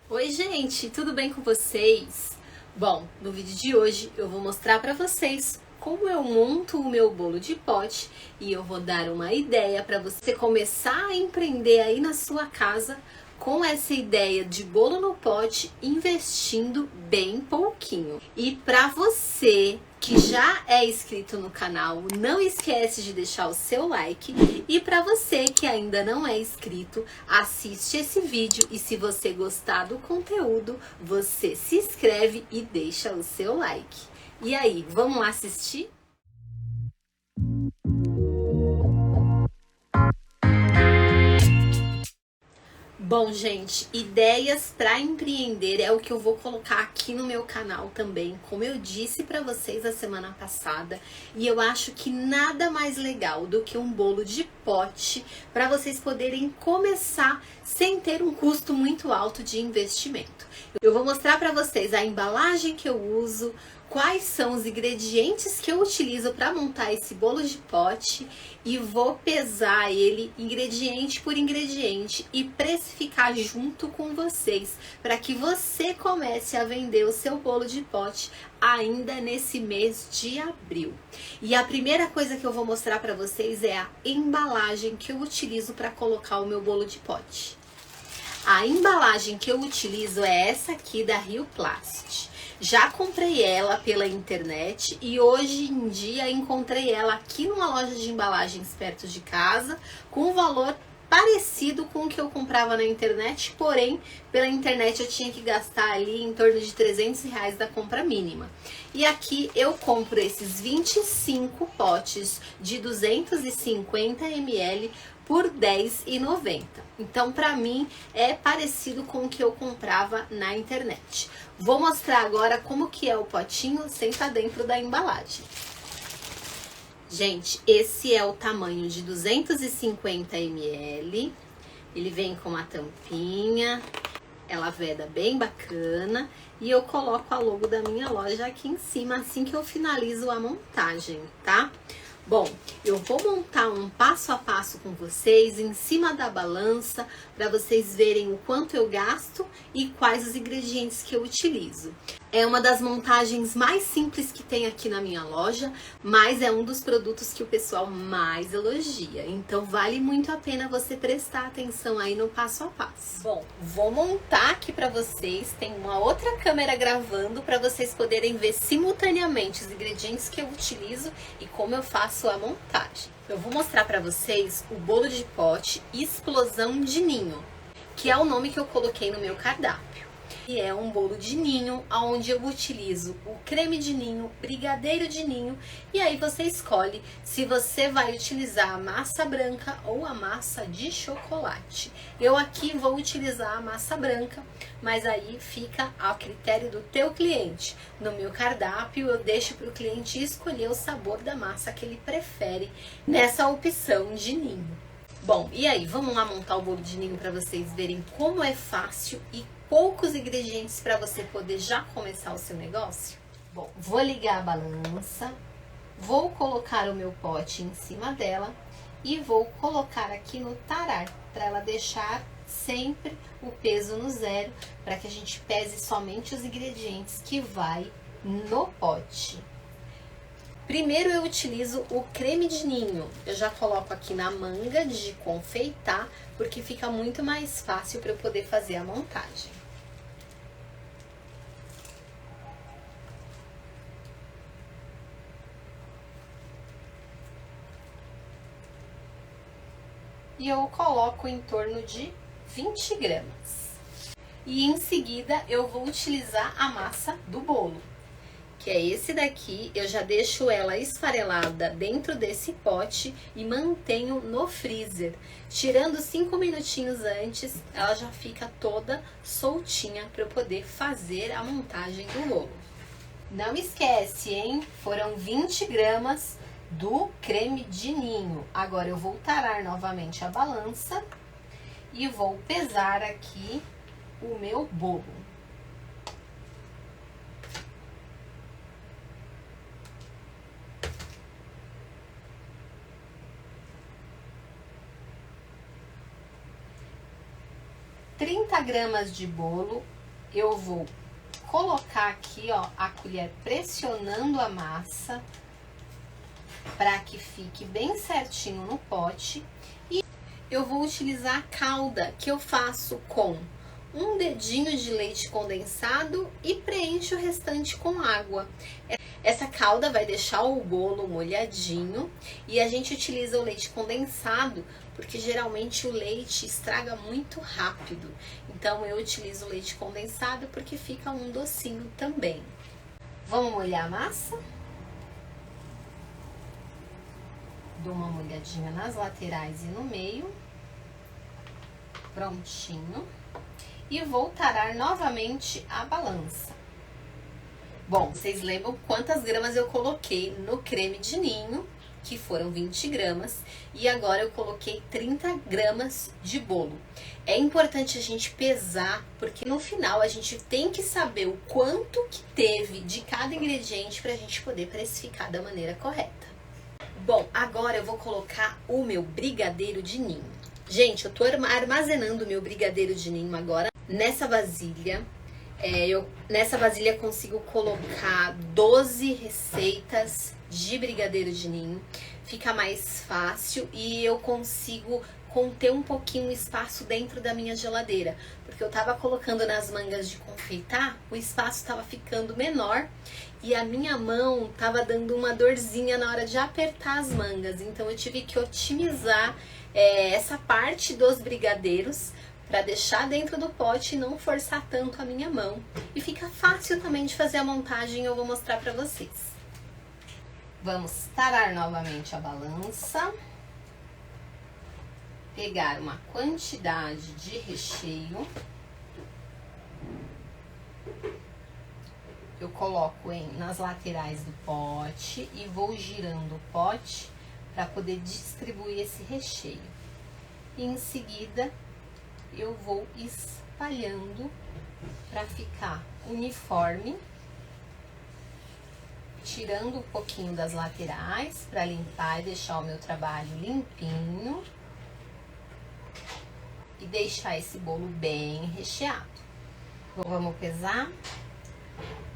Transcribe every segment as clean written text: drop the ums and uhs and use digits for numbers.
Oi, gente, tudo bem com vocês? Bom, no vídeo de hoje eu vou mostrar para vocês como eu monto o meu bolo de pote e eu vou dar uma ideia para você começar a empreender aí na sua casa com essa ideia de bolo no pote, investindo bem pouquinho. E para você que já é inscrito no canal, não esquece de deixar o seu like. E para você que ainda não é inscrito, assiste esse vídeo e se você gostar do conteúdo, você se inscreve e deixa o seu like. E aí, vamos lá assistir? Bom, gente, ideias para empreender é o que eu vou colocar aqui no meu canal também, como eu disse para vocês a semana passada, e eu acho que nada mais legal do que um bolo de pote para vocês poderem começar sem ter um custo muito alto de investimento. Eu vou mostrar para vocês a embalagem que eu uso, quais são os ingredientes que eu utilizo para montar esse bolo de pote e vou pesar ele ingrediente por ingrediente e precificar junto com vocês para que você comece a vender o seu bolo de pote ainda nesse mês de abril. E a primeira coisa que eu vou mostrar para vocês é a embalagem que eu utilizo para colocar o meu bolo de pote. A embalagem que eu utilizo é essa aqui da Rio Plast. Já comprei ela pela internet e hoje em dia encontrei ela aqui numa loja de embalagens perto de casa com um valor parecido com o que eu comprava na internet, porém pela internet eu tinha que gastar ali em torno de R$ 300 da compra mínima. E aqui eu compro esses 25 potes de 250 ml por R$10,90. Então, para mim, é parecido com o que eu comprava na internet. Vou mostrar agora como que é o potinho sem estar dentro da embalagem. Gente, esse é o tamanho de 250 ml. Ele vem com uma tampinha, ela veda bem bacana. E eu coloco a logo da minha loja aqui em cima assim que eu finalizo a montagem, tá? Bom, eu vou montar um passo a passo com vocês em cima da balança para vocês verem o quanto eu gasto e quais os ingredientes que eu utilizo. É uma das montagens mais simples que tem aqui na minha loja, mas é um dos produtos que o pessoal mais elogia. Então vale muito a pena você prestar atenção aí no passo a passo. Bom, vou montar aqui para vocês, tem uma outra câmera gravando para vocês poderem ver simultaneamente os ingredientes que eu utilizo e como eu faço a montagem. Eu vou mostrar para vocês o bolo de pote Explosão de Ninho, que é o nome que eu coloquei no meu cardápio. E é um bolo de ninho, onde eu utilizo o creme de ninho, brigadeiro de ninho, e aí você escolhe se você vai utilizar a massa branca ou a massa de chocolate. Eu aqui vou utilizar a massa branca, mas aí fica a critério do teu cliente. No meu cardápio eu deixo para o cliente escolher o sabor da massa que ele prefere nessa opção de ninho. Bom, e aí, vamos lá montar o bolo de ninho para vocês verem como é fácil e poucos ingredientes para você poder já começar o seu negócio? Bom, vou ligar a balança, vou colocar o meu pote em cima dela e vou colocar aqui no tarar para ela deixar sempre o peso no zero, para que a gente pese somente os ingredientes que vai no pote. Primeiro eu utilizo o creme de ninho, eu já coloco aqui na manga de confeitar, porque fica muito mais fácil para eu poder fazer a montagem. E eu coloco em torno de 20 gramas. E em seguida eu vou utilizar a massa do bolo, que é esse daqui. Eu já deixo ela esfarelada dentro desse pote e mantenho no freezer. Tirando 5 minutinhos antes, ela já fica toda soltinha para eu poder fazer a montagem do bolo. Não esquece, hein? Foram 20 gramas do creme de ninho. Agora eu vou tarar novamente a balança e vou pesar aqui o meu bolo. 30 gramas de bolo, eu vou colocar aqui, ó, a colher pressionando a massa para que fique bem certinho no pote. E eu vou utilizar a calda que eu faço com um dedinho de leite condensado e preencho o restante com água. Essa calda vai deixar o bolo molhadinho e a gente utiliza o leite condensado porque geralmente o leite estraga muito rápido. Então eu utilizo o leite condensado porque fica um docinho também. Vamos molhar a massa? Dou uma molhadinha nas laterais e no meio. Prontinho. E vou tarar novamente a balança. Bom, vocês lembram quantas gramas eu coloquei no creme de ninho, que foram 20 gramas, e agora eu coloquei 30 gramas de bolo. É importante a gente pesar, porque no final a gente tem que saber o quanto que teve de cada ingrediente para a gente poder precificar da maneira correta. Bom, agora eu vou colocar o meu brigadeiro de ninho. Gente, eu tô armazenando o meu brigadeiro de ninho agora nessa vasilha. Nessa vasilha consigo colocar 12 receitas de brigadeiro de ninho. Fica mais fácil e eu consigo conter um pouquinho o espaço dentro da minha geladeira. Porque eu tava colocando nas mangas de confeitar, o espaço tava ficando menor e a minha mão tava dando uma dorzinha na hora de apertar as mangas. Então eu tive que otimizar essa parte dos brigadeiros para deixar dentro do pote e não forçar tanto a minha mão. E fica fácil também de fazer a montagem, eu vou mostrar para vocês. Vamos tarar novamente a balança. Pegar uma quantidade de recheio. Eu coloco nas laterais do pote e vou girando o pote para poder distribuir esse recheio. E em seguida eu vou espalhando para ficar uniforme, tirando um pouquinho das laterais para limpar e deixar o meu trabalho limpinho e deixar esse bolo bem recheado. Vamos pesar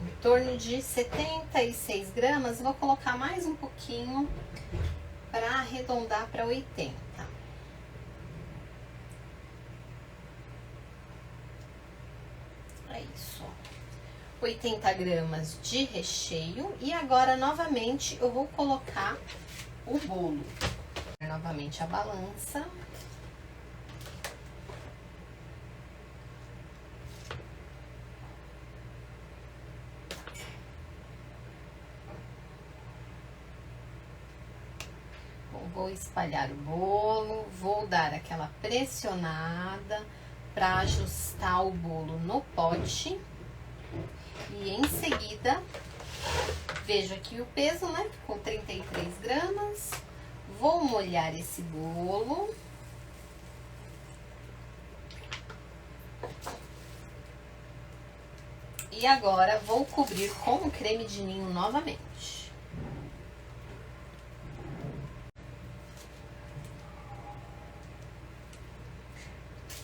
em torno de 76 gramas, vou colocar mais um pouquinho para arredondar para 80. É isso. 80 gramas de recheio. E agora, novamente, eu vou colocar o bolo. Novamente a balança. Bom, vou espalhar o bolo, vou dar aquela pressionada para ajustar o bolo no pote. E em seguida, vejo aqui o peso, né? Com 33 gramas. Vou molhar esse bolo. E agora vou cobrir com o creme de ninho novamente.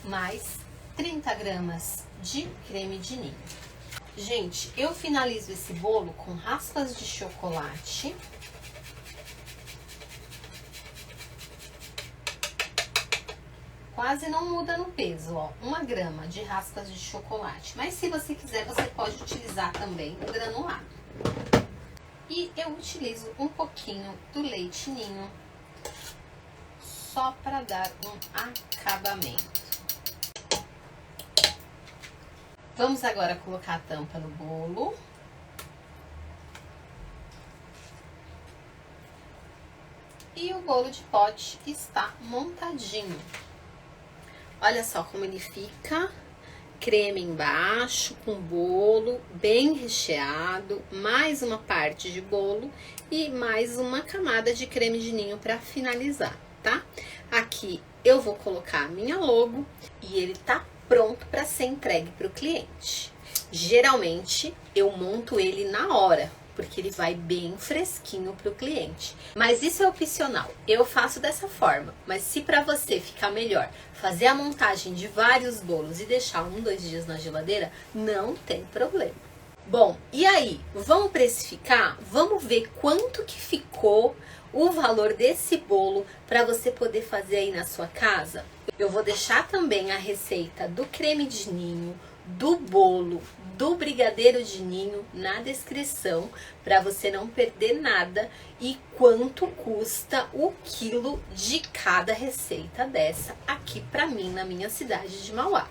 Mais 30 gramas de creme de ninho. Gente, eu finalizo esse bolo com raspas de chocolate. Quase não muda no peso, ó, 1 grama de raspas de chocolate. Mas se você quiser, você pode utilizar também o granulado. E eu utilizo um pouquinho do leite ninho, só para dar um acabamento. Vamos agora colocar a tampa no bolo. E o bolo de pote está montadinho. Olha só como ele fica. Creme embaixo, com bolo bem recheado, mais uma parte de bolo e mais uma camada de creme de ninho para finalizar, tá? Aqui eu vou colocar a minha logo e ele tá pronto para ser entregue para o cliente. Geralmente eu monto ele na hora, porque ele vai bem fresquinho para o cliente. Mas isso é opcional, eu faço dessa forma. Mas se para você ficar melhor fazer a montagem de vários bolos e deixar 1, 2 dias na geladeira, não tem problema. Bom, e aí, vamos precificar? Vamos ver quanto que ficou o valor desse bolo para você poder fazer aí na sua casa? Eu vou deixar também a receita do creme de ninho, do bolo, do brigadeiro de ninho na descrição para você não perder nada e quanto custa o quilo de cada receita dessa aqui para mim na minha cidade de Mauá.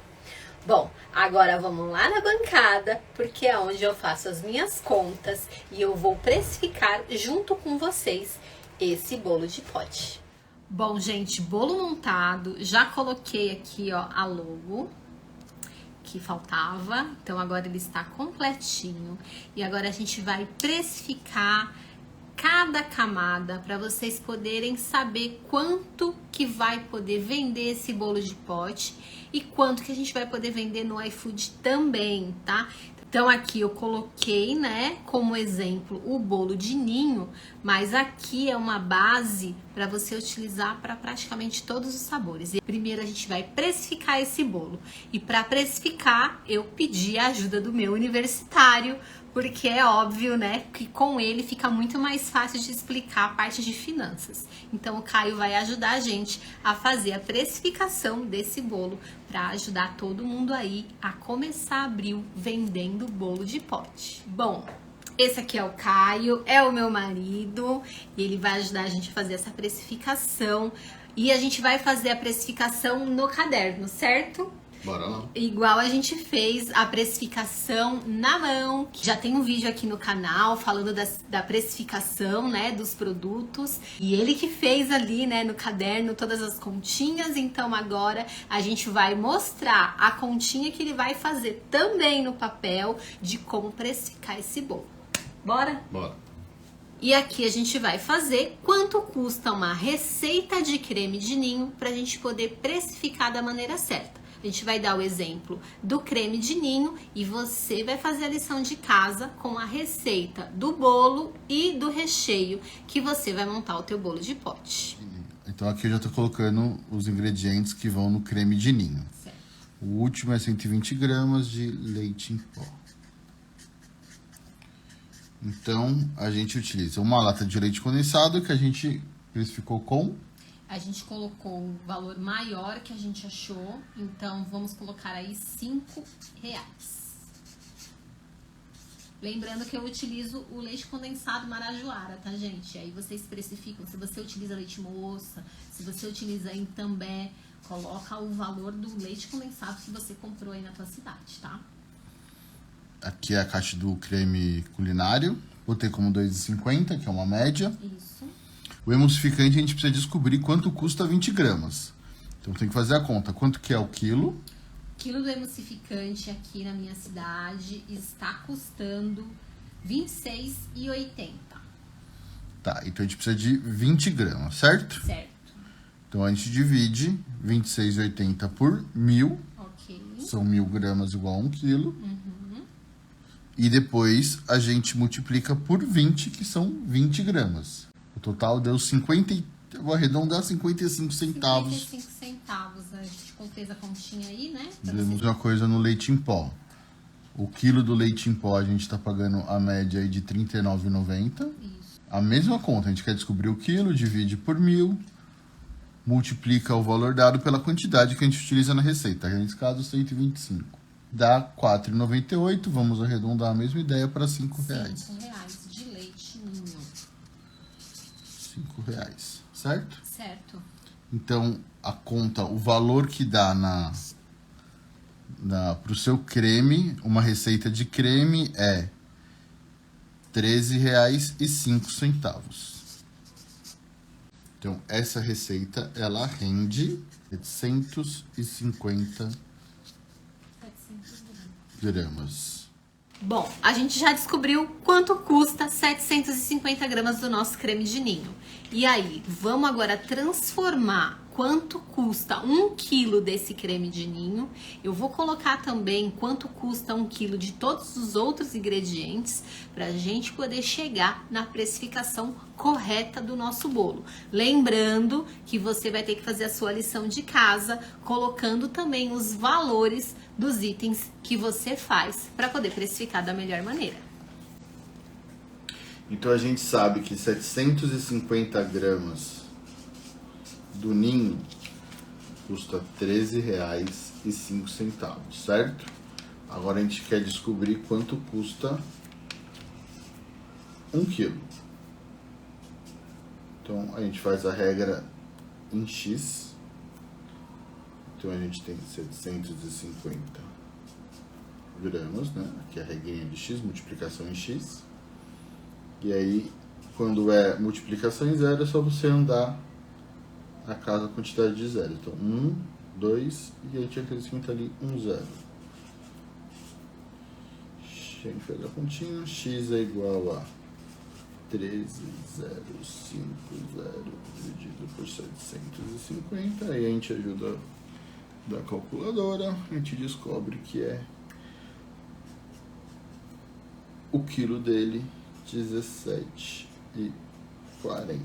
Bom, agora vamos lá na bancada, porque é onde eu faço as minhas contas e eu vou precificar junto com vocês esse bolo de pote. Bom, gente, bolo montado, já coloquei aqui, ó, a logo que faltava, então agora ele está completinho. E agora a gente vai precificar cada camada para vocês poderem saber quanto que vai poder vender esse bolo de pote e quanto que a gente vai poder vender no iFood também, tá? Então aqui eu coloquei, né, como exemplo o bolo de ninho, mas aqui é uma base para você utilizar para praticamente todos os sabores. E primeiro a gente vai precificar esse bolo. E para precificar, eu pedi a ajuda do meu universitário, porque é óbvio, né, que com ele fica muito mais fácil de explicar a parte de finanças. Então o Caio vai ajudar a gente a fazer a precificação desse bolo para ajudar todo mundo aí a começar abril vendendo bolo de pote. Bom, esse aqui é o Caio, é o meu marido, e ele vai ajudar a gente a fazer essa precificação. E a gente vai fazer a precificação no caderno, certo? Bora lá. Igual a gente fez a precificação na mão. Já tem um vídeo aqui no canal falando da precificação, né, dos produtos. E ele que fez ali, né, no caderno todas as continhas. Então agora a gente vai mostrar a continha que ele vai fazer também no papel de como precificar esse bolo. Bora? Bora. E aqui a gente vai fazer quanto custa uma receita de creme de ninho pra gente poder precificar da maneira certa. A gente vai dar o exemplo do creme de ninho e você vai fazer a lição de casa com a receita do bolo e do recheio que você vai montar o teu bolo de pote. Então aqui eu já tô colocando os ingredientes que vão no creme de ninho. Certo. O último é 120 gramas de leite em pó. Então a gente utiliza uma lata de leite condensado que a gente precificou com... A gente colocou o valor maior que a gente achou, então vamos colocar aí R$5. Lembrando que eu utilizo o leite condensado Marajoara, tá, gente? Aí vocês especificam, se você utiliza leite moça, se você utiliza Itambé, coloca o valor do leite condensado que você comprou aí na tua cidade, tá? Aqui é a caixa do creme culinário, botei como R$2,50, que é uma média. Isso. O emulsificante a gente precisa descobrir quanto custa 20 gramas. Então tem que fazer a conta. Quanto que é o quilo? O quilo do emulsificante aqui na minha cidade está custando R$26,80. Tá, então a gente precisa de 20 gramas, certo? Certo. Então a gente divide 26,80 por 1.000. Ok. São 1.000 gramas igual a 1 quilo. Uhum. E depois a gente multiplica por 20, que são 20 gramas. O total deu 50, eu vou arredondar 55 centavos. 55 centavos, a gente fez a continha aí, né? Vemos uma coisa no leite em pó. O quilo do leite em pó a gente tá pagando a média aí de R$39,90. Isso. A mesma conta, a gente quer descobrir o quilo, divide por 1.000, multiplica o valor dado pela quantidade que a gente utiliza na receita. Nesse caso, 125. Dá R$4,98, vamos arredondar a mesma ideia para R$5. R$5 de leite ninho. R$5, certo? Certo. Então, a conta, o valor que dá pro seu creme, uma receita de creme é R$13,05. Então, essa receita, ela rende 750 gramas. Bom, a gente já descobriu quanto custa 750 gramas do nosso creme de ninho. E aí, vamos agora transformar quanto custa 1 quilo desse creme de ninho. Eu vou colocar também quanto custa 1 quilo de todos os outros ingredientes para a gente poder chegar na precificação correta do nosso bolo. Lembrando que você vai ter que fazer a sua lição de casa, colocando também os valores dos itens que você faz para poder precificar da melhor maneira. Então a gente sabe que 750 gramas do ninho custa R$13,05, certo? Agora a gente quer descobrir quanto custa 1 quilo. Então a gente faz a regra em X. Então a gente tem 750 gramas, né? Aqui é a regrinha de X, multiplicação em X. E aí, quando é multiplicação em zero, é só você andar a cada quantidade de zero. Então, 1, 2, e aí tinha que acrescentar ali 1 zero. A gente fez a continha, x é igual a 13,050 dividido por 750. Aí a gente ajuda da calculadora, a gente descobre que é o quilo dele, 17,40.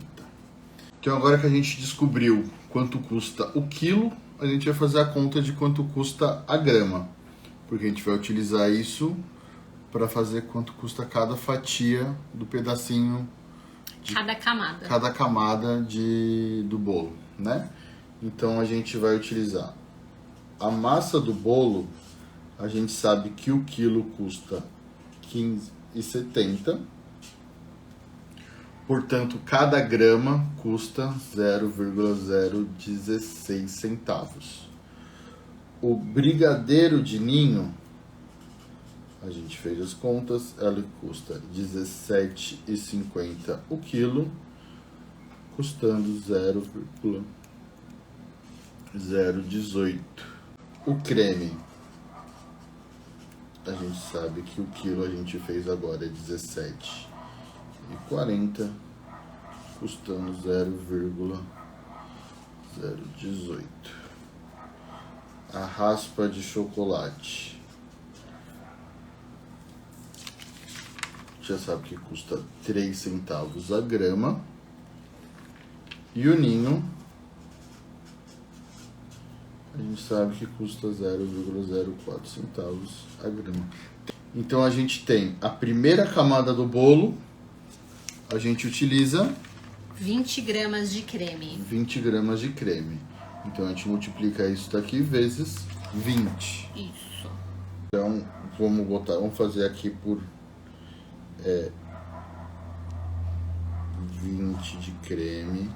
Então agora que a gente descobriu quanto custa o quilo, a gente vai fazer a conta de quanto custa a grama, porque a gente vai utilizar isso para fazer quanto custa cada fatia do pedacinho, de cada camada do bolo, né? Então a gente vai utilizar a massa do bolo. A gente sabe que o quilo custa R$15,70. Portanto, cada grama custa 0,016 centavos. O brigadeiro de ninho, a gente fez as contas, ele custa R$17,50 o quilo, custando 0,018. O creme, a gente sabe que o quilo a gente fez agora é R$17,40, custando 0,018. A raspa de chocolate, já sabe que custa 3 centavos a grama. E o ninho, a gente sabe que custa 0,04 centavos a grama. Então a gente tem a primeira camada do bolo, a gente utiliza 20 gramas de creme. 20 gramas de creme. Então a gente multiplica isso daqui vezes 20. Isso. Então vamos fazer aqui por 20 de creme.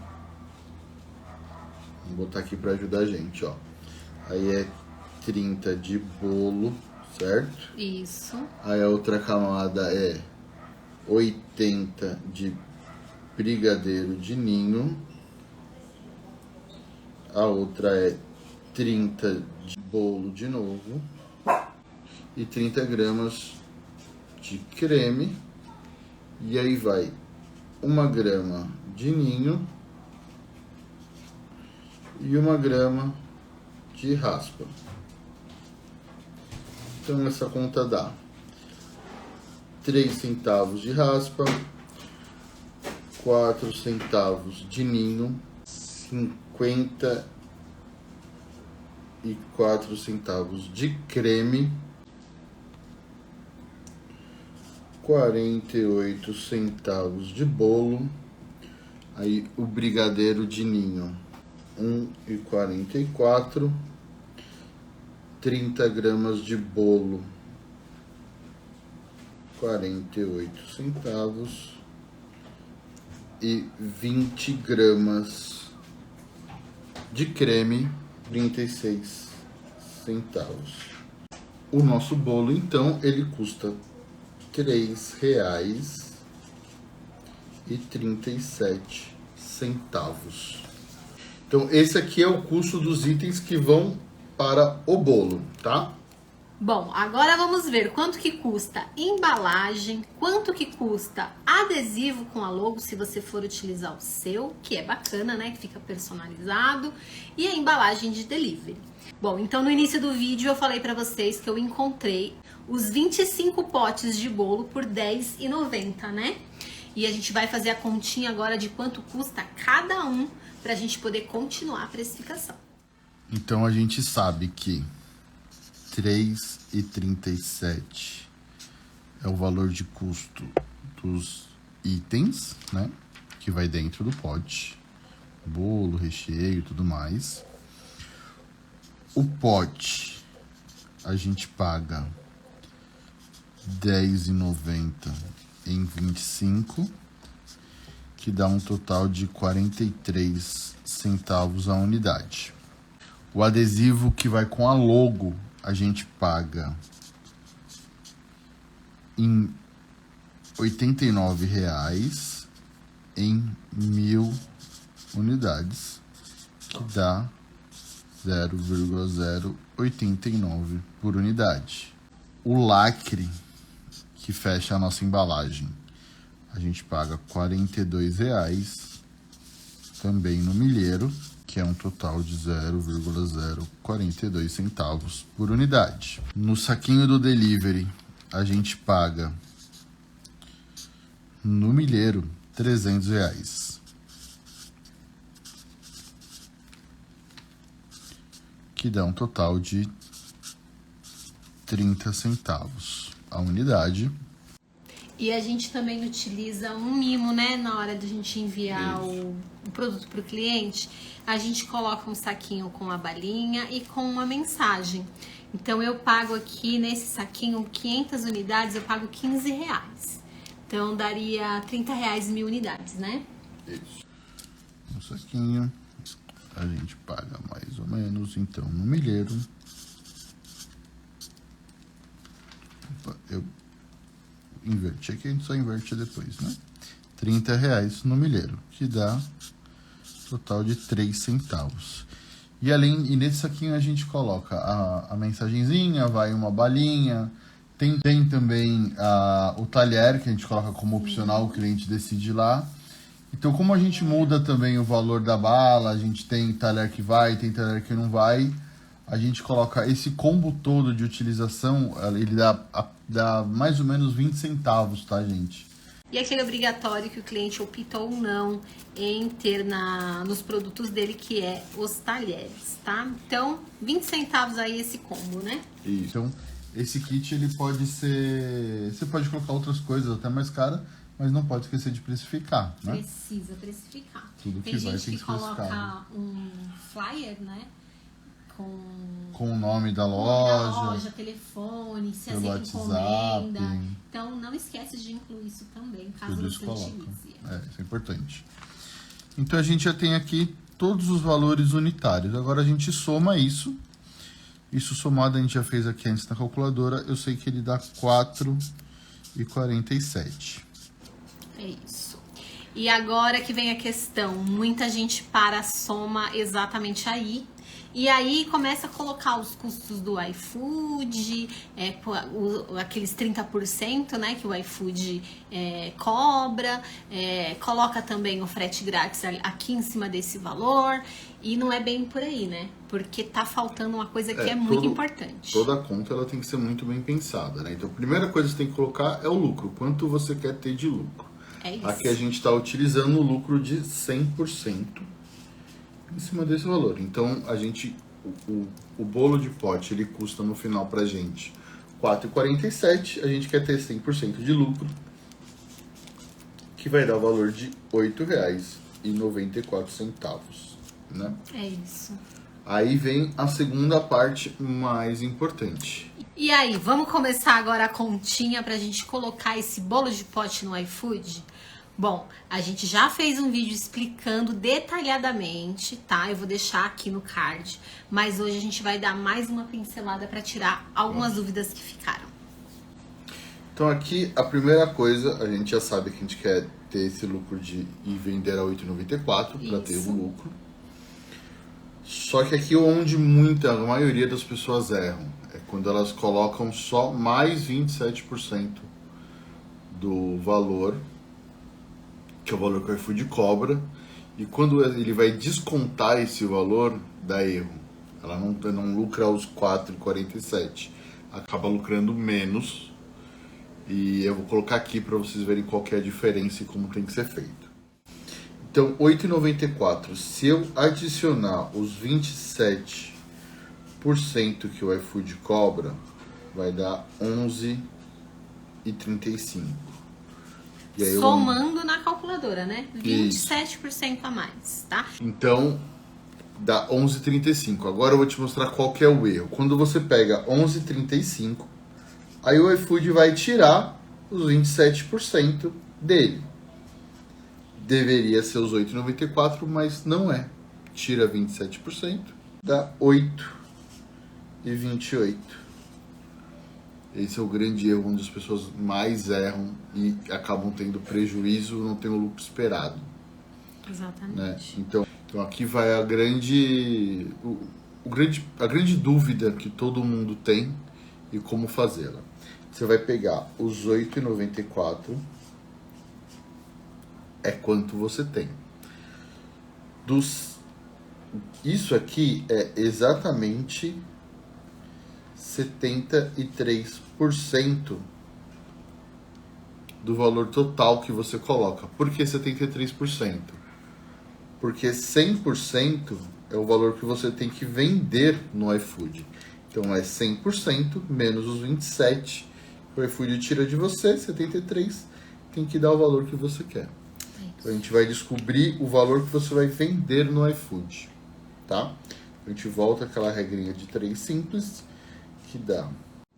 Vamos botar aqui para ajudar a gente, ó. Aí é 30 de bolo, certo? Isso. Aí a outra camada é 80 de brigadeiro de ninho. A outra é 30 de bolo de novo. E 30 gramas de creme. E aí vai 1 grama de ninho e 1 grama de raspa. Então essa conta dá 3 centavos de raspa, 4 centavos de ninho, 54 centavos de creme, 48 centavos de bolo. Aí o brigadeiro de ninho, 1,44, 30 gramas de bolo, 48 centavos e 20 gramas de creme, 36 centavos. O nosso bolo, então, ele custa R$3,37. Então, esse aqui é o custo dos itens que vão para o bolo, tá? Bom, agora vamos ver quanto que custa embalagem, quanto que custa adesivo com a logo, se você for utilizar o seu, que é bacana, né? Que fica personalizado, e a embalagem de delivery. Bom, então no início do vídeo eu falei pra vocês que eu encontrei os 25 potes de bolo por R$10,90, né? E a gente vai fazer a continha agora de quanto custa cada um pra gente poder continuar a precificação. Então a gente sabe que R$3,37 é o valor de custo dos itens, né? Que vai dentro do pote. Bolo, recheio e tudo mais. O pote a gente paga R$10,90 em 25, que dá um total de 43 centavos a unidade. O adesivo que vai com a logo a gente paga em R$89 em 1.000 unidades, que dá 0,089 por unidade. O lacre que fecha a nossa embalagem, a gente paga R$42 também no milheiro, que é um total de 0,042 centavos por unidade. No saquinho do delivery, a gente paga no milheiro R$300, que dá um total de 30 centavos a unidade. E a gente também utiliza um mimo, né? Na hora de a gente enviar o produto para o cliente, a gente coloca um saquinho com a balinha e com uma mensagem. Então eu pago aqui nesse saquinho 500 unidades, eu pago R$15. Então daria R$30 1.000 unidades, né? Isso. No saquinho a gente paga mais ou menos, então no milheiro. Opa, eu inverte aqui, a gente só inverte depois, né? R$30 no milheiro, que dá total de 3 centavos. E nesse saquinho a gente coloca a mensagenzinha, vai uma balinha, tem também o talher que a gente coloca como opcional, o cliente decide lá. Então, como a gente muda também o valor da bala, a gente tem talher que vai, tem talher que não vai, a gente coloca esse combo todo de utilização, ele dá mais ou menos 20 centavos, tá, gente? E aquele obrigatório que o cliente opta ou não em ter nos produtos dele, que é os talheres, tá? Então, 20 centavos aí esse combo, né? Isso. Então, esse kit, ele pode ser... Você pode colocar outras coisas até mais caras, mas não pode esquecer de precificar, né? Precisa precificar. Tudo Tem que vai gente tem que que especificar. coloca um flyer, né? Com o nome da loja, telefone, se pelo aceita WhatsApp. encomenda. Então não esquece de incluir isso também, caso Tudo você isso coloca. utilize. Isso é importante. Então a gente já tem aqui todos os valores unitários. Agora a gente soma isso. Isso somado a gente já fez aqui antes na calculadora. Eu sei que ele dá 4,47. É isso. E agora que vem a questão, muita gente para a soma exatamente aí. E aí começa a colocar os custos do iFood, aqueles 30%, né, que o iFood cobra, coloca também o frete grátis aqui em cima desse valor, e não é bem por aí, né? Porque tá faltando uma coisa que é muito importante. Toda conta ela tem que ser muito bem pensada, né? Então a primeira coisa que você tem que colocar é o lucro, quanto você quer ter de lucro. É isso. Aqui a gente está utilizando o lucro de 100%. Em cima desse valor. Então, o bolo de pote, ele custa no final pra gente R$4,47. A gente quer ter 100% de lucro, que vai dar o valor de R$8,94, né? É isso. Aí vem a segunda parte mais importante. E aí, vamos começar agora a continha pra gente colocar esse bolo de pote no iFood? Bom, a gente já fez um vídeo explicando detalhadamente, tá? Eu vou deixar aqui no card, mas hoje a gente vai dar mais uma pincelada para tirar algumas dúvidas que ficaram. Então aqui, a primeira coisa, a gente já sabe que a gente quer ter esse lucro de ir vender a R$8,94 para ter o lucro. Só que aqui onde a maioria das pessoas erram é quando elas colocam só mais 27% do valor, que é o valor que o iFood cobra, e quando ele vai descontar esse valor, dá erro. Ela não lucra os 4,47, acaba lucrando menos. E eu vou colocar aqui para vocês verem qual que é a diferença e como tem que ser feito. Então, R$ 8,94. Se eu adicionar os 27% que o iFood cobra, vai dar R$ 11,35. E aí somando na calculadora, né? 27% a mais, tá? Então, dá 11,35. Agora eu vou te mostrar qual que é o erro. Quando você pega 11,35, aí o iFood vai tirar os 27% dele. Deveria ser os 8,94, mas não é. Tira 27%, dá 8,28. Esse é o grande erro onde as pessoas mais erram e acabam tendo prejuízo, não tem o lucro esperado. Exatamente. Né? Então aqui vai a grande dúvida que todo mundo tem e como fazê-la. Você vai pegar os 8,94, é quanto você tem. Isso aqui é exatamente 73% do valor total que você coloca. Por que 73%? Porque 100% é o valor que você tem que vender no iFood. Então é 100% menos os 27%. O iFood tira de você, 73, tem que dar o valor que você quer. Então a gente vai descobrir o valor que você vai vender no iFood, tá? A gente volta àquela regrinha de 3 simples, que dá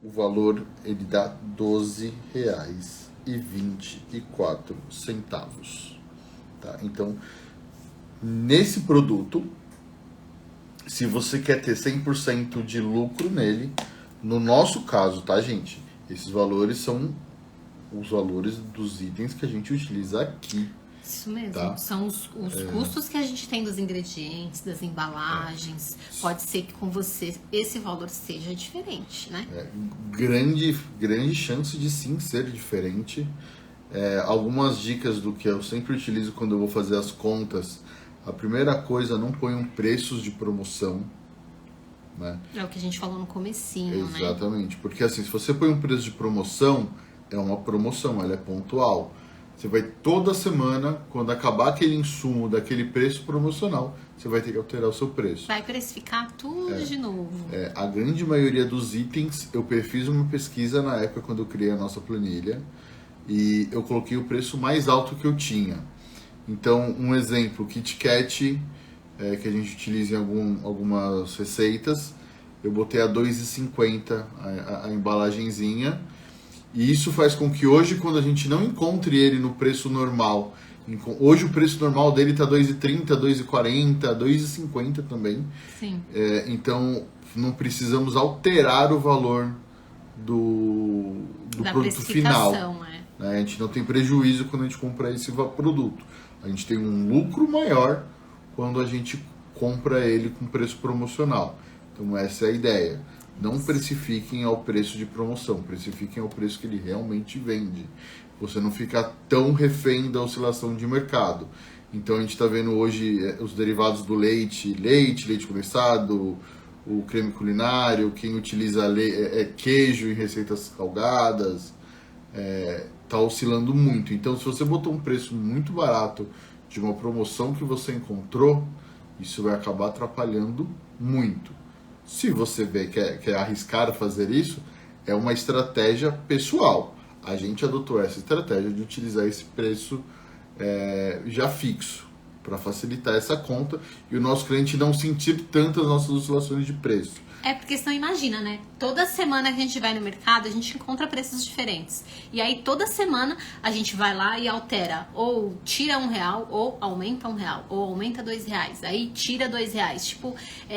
o valor, ele dá R$12,24, tá? Então, nesse produto, se você quer ter 100% de lucro nele, no nosso caso, tá, gente? Esses valores são os valores dos itens que a gente utiliza aqui. Isso mesmo, tá? São os custos que a gente tem dos ingredientes, das embalagens. Pode ser que com você esse valor seja diferente, né? Grande chance de sim ser diferente. Algumas dicas do que eu sempre utilizo quando eu vou fazer as contas. A primeira coisa, não ponham preços de promoção. Né? É o que a gente falou no comecinho, né? Exatamente, porque assim, se você põe um preço de promoção, é uma promoção, ela é pontual. Você vai toda semana, quando acabar aquele insumo daquele preço promocional, você vai ter que alterar o seu preço. Vai precificar tudo de novo. A grande maioria dos itens, eu fiz uma pesquisa na época quando eu criei a nossa planilha e eu coloquei o preço mais alto que eu tinha. Então, um exemplo, Kit Kat, que a gente utiliza em algumas receitas, eu botei a R$2,50 a embalagenzinha. E isso faz com que hoje, quando a gente não encontre ele no preço normal, hoje o preço normal dele está R$2,30, R$2,40, R$2,50 também. Sim. Então, não precisamos alterar o valor do produto final. Né? A gente não tem prejuízo quando a gente compra esse produto. A gente tem um lucro maior quando a gente compra ele com preço promocional. Então, essa é a ideia. Não precifiquem ao preço de promoção, precifiquem ao preço que ele realmente vende. Você não fica tão refém da oscilação de mercado. Então a gente está vendo hoje os derivados do leite condensado, o creme culinário, quem utiliza queijo em receitas salgadas, está oscilando muito. Então se você botou um preço muito barato de uma promoção que você encontrou, isso vai acabar atrapalhando muito. Se você vê que é arriscar fazer isso, é uma estratégia pessoal. A gente adotou essa estratégia de utilizar esse preço já fixo, para facilitar essa conta e o nosso cliente não sentir tantas nossas oscilações de preço. Porque senão imagina, né? Toda semana que a gente vai no mercado, a gente encontra preços diferentes. E aí toda semana a gente vai lá e altera. Ou tira R$1, ou aumenta R$1, ou aumenta R$2. Aí tira R$2. Tipo,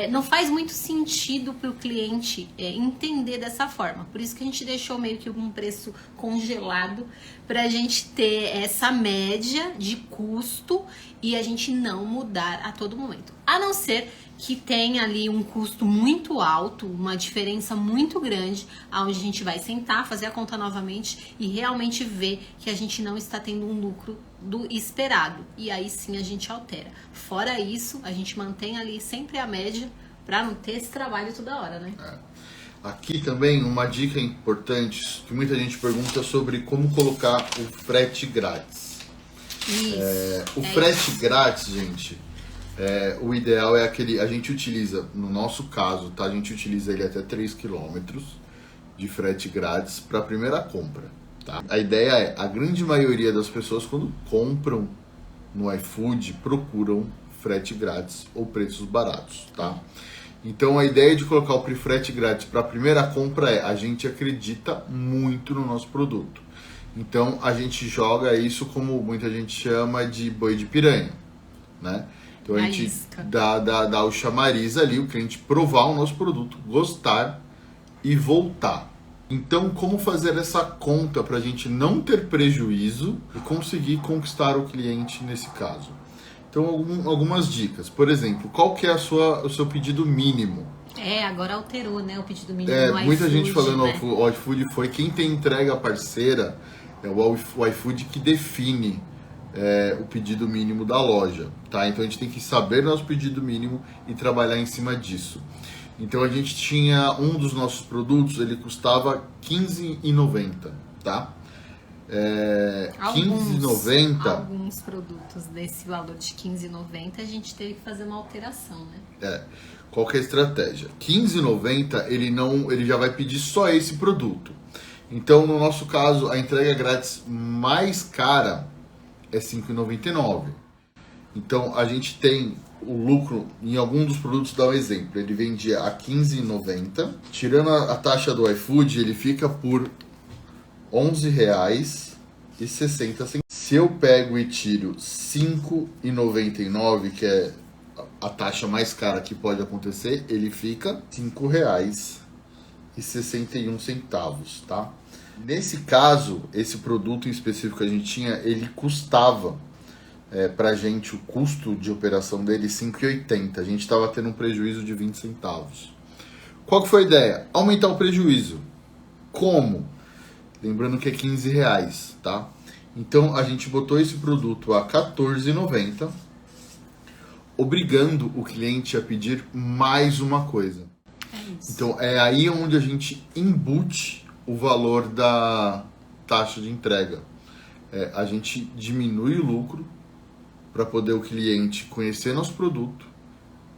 não faz muito sentido para o cliente entender dessa forma. Por isso que a gente deixou meio que um preço congelado para a gente ter essa média de custo e a gente não mudar a todo momento. A não ser que tenha ali um custo muito alto, uma diferença muito grande, onde a gente vai sentar, fazer a conta novamente e realmente ver que a gente não está tendo um lucro do esperado. E aí sim a gente altera. Fora isso, a gente mantém ali sempre a média para não ter esse trabalho toda hora, né? Aqui também uma dica importante, que muita gente pergunta sobre como colocar o frete grátis. O frete grátis, gente, o ideal é aquele, a gente utiliza, no nosso caso, tá? A gente utiliza ele até 3 km de frete grátis para a primeira compra, tá? A ideia é, a grande maioria das pessoas quando compram no iFood procuram frete grátis ou preços baratos, tá? Então a ideia de colocar o frete grátis para a primeira compra é, a gente acredita muito no nosso produto. Então a gente joga isso como muita gente chama de boi de piranha, né? Então a gente dá o chamariz ali, o cliente provar o nosso produto, gostar e voltar. Então como fazer essa conta para a gente não ter prejuízo e conseguir conquistar o cliente nesse caso? Então algumas dicas, por exemplo, qual que é o seu pedido mínimo? Agora alterou, né, o pedido mínimo no iFood. Muita gente falando, né? O iFood foi quem tem entrega parceira, é o iFood que define o pedido mínimo da loja, tá? Então a gente tem que saber nosso pedido mínimo e trabalhar em cima disso. Então a gente tinha um dos nossos produtos, ele custava R$15,90, tá? R$15,90. Alguns produtos desse valor de R$15,90 a gente teve que fazer uma alteração, né? Qual que é a estratégia? R$15,90 ele já vai pedir só esse produto. Então, no nosso caso, a entrega grátis mais cara é R$5,99. Então, a gente tem o lucro em algum dos produtos, dá um exemplo. Ele vendia a R$15,90. Tirando a taxa do iFood, ele fica por R$11,60. Se eu pego e tiro R$5,99, que é a taxa mais cara que pode acontecer, ele fica R$5,61, tá? Nesse caso, esse produto em específico que a gente tinha, ele custava pra gente, o custo de operação dele, R$5,80. A gente estava tendo um prejuízo de 20 centavos. Qual que foi a ideia? Aumentar o prejuízo. Como? Lembrando que é R$15, tá? Então a gente botou esse produto a R$14,90, obrigando o cliente a pedir mais uma coisa. Então é aí onde a gente embute o valor da taxa de entrega. A gente diminui o lucro para poder o cliente conhecer nosso produto,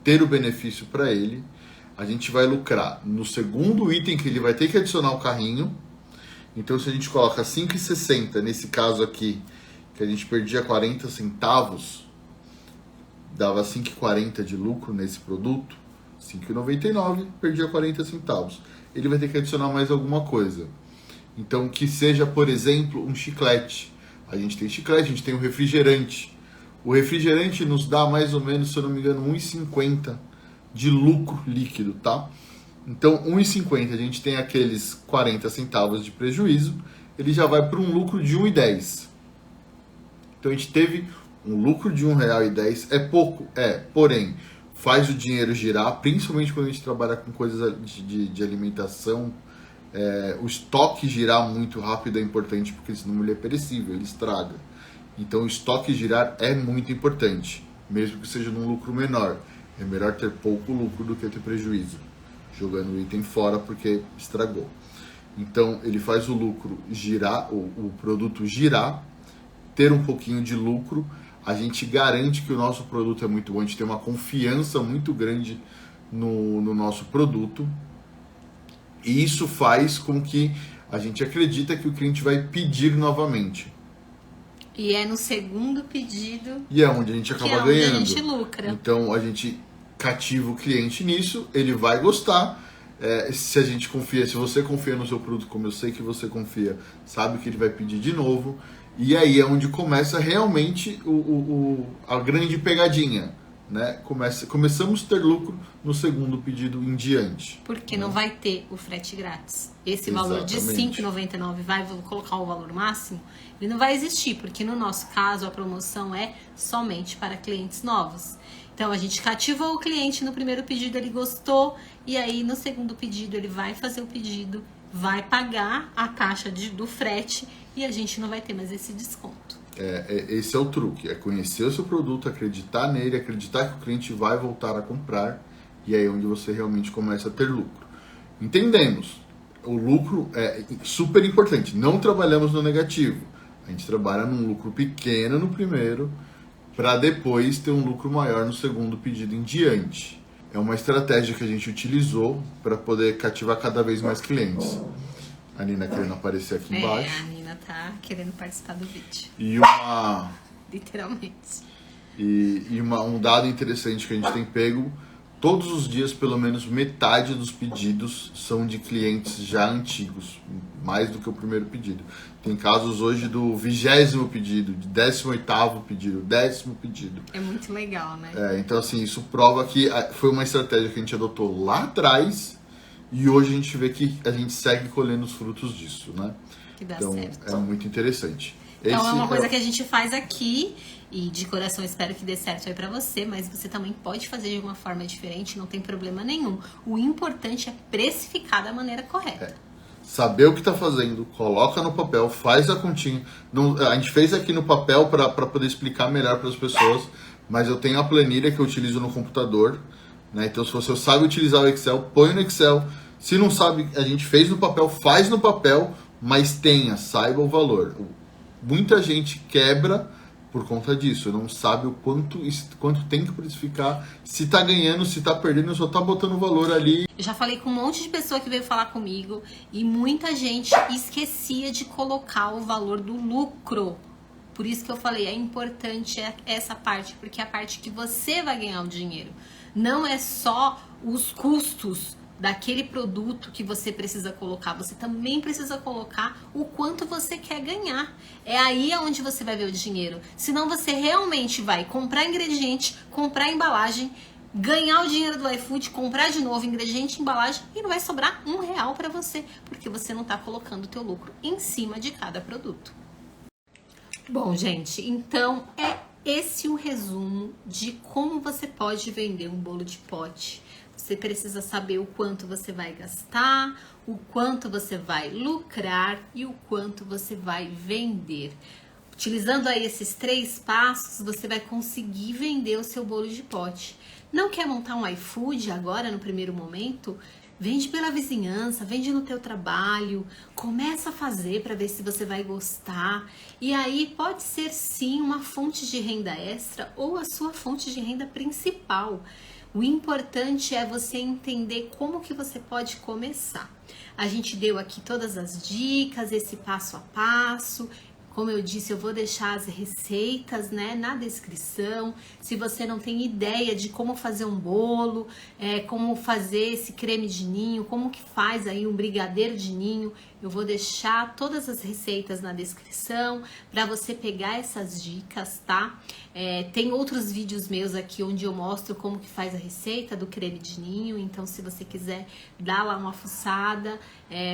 ter o benefício para ele. A gente vai lucrar no segundo item que ele vai ter que adicionar o carrinho. Então se a gente coloca R$5,60, nesse caso aqui, que a gente perdia 40 centavos, dava R$5,40 de lucro nesse produto, R$5,99, perdia 40 centavos. Ele vai ter que adicionar mais alguma coisa. Então que seja, por exemplo, um chiclete. A gente tem chiclete, a gente tem um refrigerante. O refrigerante nos dá mais ou menos, se eu não me engano, R$1,50 de lucro líquido, tá? Então, R$1,50, a gente tem aqueles 40 centavos de prejuízo, ele já vai para um lucro de R$1,10. Então, a gente teve um lucro de R$1,10. É pouco? Porém, faz o dinheiro girar, principalmente quando a gente trabalha com coisas de alimentação. O estoque girar muito rápido é importante, porque senão ele é perecível, ele estraga. Então, o estoque girar é muito importante, mesmo que seja num lucro menor. É melhor ter pouco lucro do que ter prejuízo, jogando o item fora porque estragou. Então ele faz o lucro girar, o produto girar, ter um pouquinho de lucro. A gente garante que o nosso produto é muito bom, a gente tem uma confiança muito grande no nosso produto. E isso faz com que a gente acredita que o cliente vai pedir novamente. E é no segundo pedido e é onde a gente acaba ganhando. A gente lucra. Então a gente cativa o cliente nisso, ele vai gostar. Se a gente confia, se você confia no seu produto, como eu sei que você confia, sabe que ele vai pedir de novo. E aí é onde começa realmente a grande pegadinha, né? Começamos a ter lucro no segundo pedido em diante. Porque não vai ter o frete grátis. Esse valor de R$5,99, vou colocar o valor máximo, ele não vai existir, porque no nosso caso a promoção é somente para clientes novos. Então a gente cativou o cliente no primeiro pedido, ele gostou, e aí no segundo pedido ele vai fazer o pedido, vai pagar a taxa do frete e a gente não vai ter mais esse desconto. Esse é o truque, é conhecer o seu produto, acreditar nele, acreditar que o cliente vai voltar a comprar, e aí é onde você realmente começa a ter lucro. Entendemos, o lucro é super importante, não trabalhamos no negativo, a gente trabalha num lucro pequeno no primeiro, para depois ter um lucro maior no segundo pedido em diante. É uma estratégia que a gente utilizou para poder cativar cada vez mais clientes. A Nina querendo aparecer aqui embaixo. A Nina tá querendo participar do vídeo. Literalmente. E um dado interessante que a gente tem pego, todos os dias pelo menos metade dos pedidos são de clientes já antigos, mais do que o primeiro pedido. Tem casos hoje do 20º pedido, de 18º pedido, 10º pedido. É muito legal, né? Então assim, isso prova que foi uma estratégia que a gente adotou lá atrás e hoje a gente vê que a gente segue colhendo os frutos disso, né? Que dá então, certo. É muito interessante. Então é uma coisa que a gente faz aqui e de coração espero que dê certo aí pra você, mas você também pode fazer de uma forma diferente, não tem problema nenhum. O importante é precificar da maneira correta. Saber o que está fazendo, coloca no papel, faz a continha. A gente fez aqui no papel para poder explicar melhor para as pessoas, mas eu tenho a planilha que eu utilizo no computador, né? Então se você sabe utilizar o Excel, põe no Excel. Se não sabe, a gente fez no papel, faz no papel, mas saiba o valor. Muita gente quebra por conta disso, não sabe o quanto tem que precificar, se tá ganhando, se tá perdendo, só tá botando valor ali. Eu já falei com um monte de pessoa que veio falar comigo e muita gente esquecia de colocar o valor do lucro. Por isso que eu falei, é importante essa parte, porque é a parte que você vai ganhar o dinheiro. Não é só os custos daquele produto que você precisa colocar, você também precisa colocar o quanto você quer ganhar. É aí onde você vai ver o dinheiro. Senão você realmente vai comprar ingrediente, comprar embalagem, ganhar o dinheiro do iFood, comprar de novo ingrediente, embalagem e não vai sobrar R$1 para você, porque você não está colocando o teu lucro em cima de cada produto. Bom, gente, então é esse o resumo de como você pode vender um bolo de pote. Você precisa saber o quanto você vai gastar, o quanto você vai lucrar e o quanto você vai vender. Utilizando aí esses 3 passos, você vai conseguir vender o seu bolo de pote. Não quer montar um iFood agora, no primeiro momento? Vende pela vizinhança, vende no teu trabalho, começa a fazer para ver se você vai gostar. E aí pode ser sim uma fonte de renda extra ou a sua fonte de renda principal. O importante é você entender como que você pode começar. A gente deu aqui todas as dicas, esse passo a passo. Como eu disse, eu vou deixar as receitas, né, na descrição. Se você não tem ideia de como fazer um bolo, como fazer esse creme de ninho, como que faz aí um brigadeiro de ninho, eu vou deixar todas as receitas na descrição para você pegar essas dicas, tá? Tem outros vídeos meus aqui onde eu mostro como que faz a receita do creme de ninho, então se você quiser dar lá uma fuçada,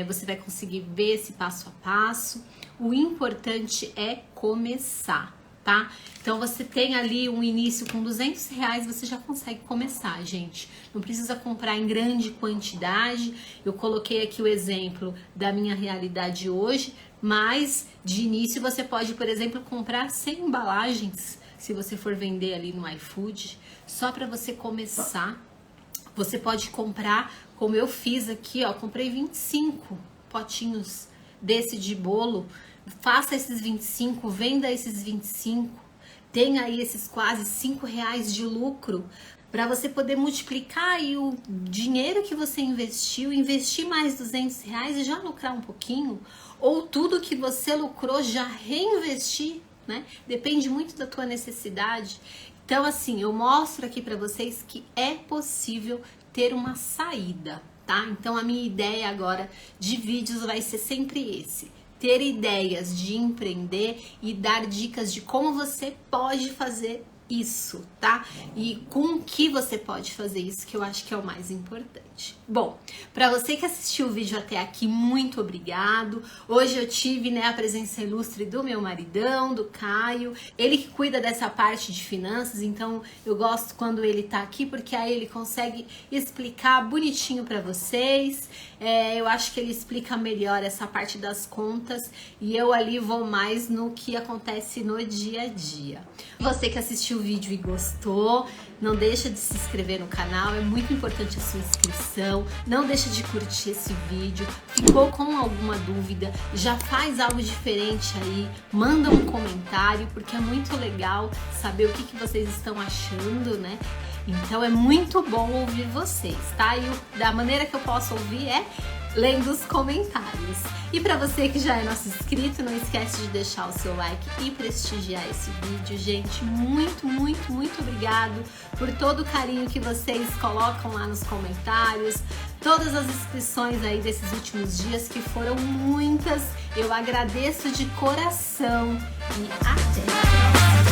você vai conseguir ver esse passo a passo. O importante é começar, tá? Então você tem ali um início com R$200, você já consegue começar, gente. Não precisa comprar em grande quantidade. Eu coloquei aqui o exemplo da minha realidade hoje, mas de início você pode, por exemplo, comprar 100 embalagens, se você for vender ali no iFood, só para você começar. Você pode comprar, como eu fiz aqui, ó, comprei 25 potinhos desse de bolo. Faça esses 25, venda esses 25, tenha aí esses quase R$5 de lucro para você poder multiplicar aí o dinheiro que você investiu, investir mais R$200 e já lucrar um pouquinho, ou tudo que você lucrou já reinvestir, né? Depende muito da tua necessidade. Então assim, eu mostro aqui para vocês que é possível ter uma saída, tá? Então a minha ideia agora de vídeos vai ser sempre esse: ter ideias de empreender e dar dicas de como você pode fazer isso, tá? E com o que você pode fazer isso, que eu acho que é o mais importante. Bom, para você que assistiu o vídeo até aqui, muito obrigado. Hoje eu tive, né, a presença ilustre do meu maridão, do Caio. Ele que cuida dessa parte de finanças, então eu gosto quando ele tá aqui, porque aí ele consegue explicar bonitinho para vocês. Eu acho que ele explica melhor essa parte das contas e eu ali vou mais no que acontece no dia a dia. Você que assistiu o vídeo e gostou, não deixa de se inscrever no canal, é muito importante a sua inscrição. Não deixa de curtir esse vídeo. Ficou com alguma dúvida? Já faz algo diferente aí? Manda um comentário, porque é muito legal saber o que vocês estão achando, né? Então é muito bom ouvir vocês, tá? E da maneira que eu posso ouvir é lendo os comentários. E para você que já é nosso inscrito, não esquece de deixar o seu like e prestigiar esse vídeo. Gente, muito, muito, muito obrigado por todo o carinho que vocês colocam lá nos comentários, todas as inscrições aí desses últimos dias, que foram muitas. Eu agradeço de coração e até a próxima!